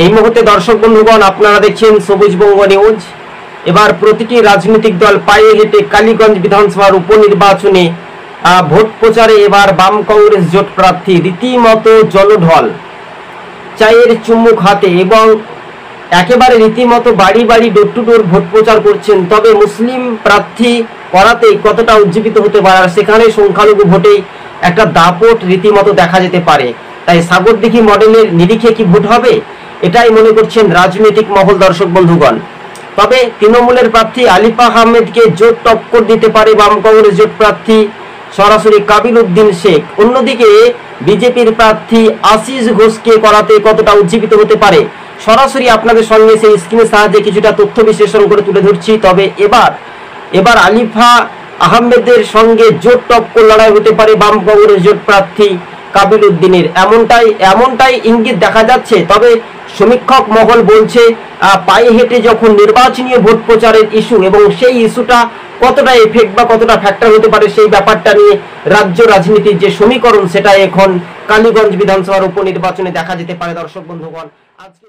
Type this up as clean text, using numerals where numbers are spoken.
এই মুহূর্তে দর্শক বন্ধুগণ আপনারা দেখছেন সবুজবঙ্গ নিউজ। এবার প্রতিটি রাজনৈতিক দল পায়ে হেঁটে কালীগঞ্জ বিধানসভার উপনির্বাচনে ভোট প্রচারে এবার বাম কংগ্রেস জোট প্রার্থী রীতিমতো জলঢল, চায়ের চুমুক হাতে এবং একেবারে রীতিমতো বাড়ি বাড়ি ডোর টু ডোর ভোট প্রচার করছেন। তবে মুসলিম প্রার্থী করাতে কতটা উজ্জীবিত হতে পারে আর সেখানে সংখ্যালঘু ভোটে একটা দাপট রীতিমতো দেখা যেতে পারে। তাই সাগরদিঘি মডেলের নিরিখে কি ভোট হবে, এটাই মনে করছেন রাজনৈতিক মহল দর্শক বন্ধুগণ। তবে তৃণমূলের প্রার্থী আলিফা আহমেদকে জোট টক্কর দিতে পারে বাম কংগ্রেস জোট প্রার্থী সরাসরি কাবিল উদ্দিন শেখ। অন্যদিকে বিজেপির প্রার্থী আশিস ঘোষকে করাতে কতটা উজ্জীবিত হতে পারে সরাসরি আপনাদের সঙ্গে সেই স্ক্রিনের সাহায্যে কিছুটা তথ্য বিশ্লেষণ করে তুলে ধরছি। তবে এবার আলিফা আহমেদের সঙ্গে জোট টক্কর লড়াই হতে পারে বাম কংগ্রেস জোট প্রার্থী কাবিল উদ্দিনের, এমনটাই ইঙ্গিত দেখা যাচ্ছে। তবে সমীক্ষক মহল বলছে পায়ে হেঁটে যখন নির্বাচনী ভোট প্রচারের ইস্যু এবং সেই ইস্যুটা কতটা এফেক্ট বা কতটা ফ্যাক্টর হতে পারে সেই ব্যাপারটা নিয়ে রাজ্য রাজনীতির যে সমীকরণ সেটা এখন কালীগঞ্জ বিধানসভার উপনির্বাচনে দেখা যেতে পারে দর্শক বন্ধুগণ। আজকে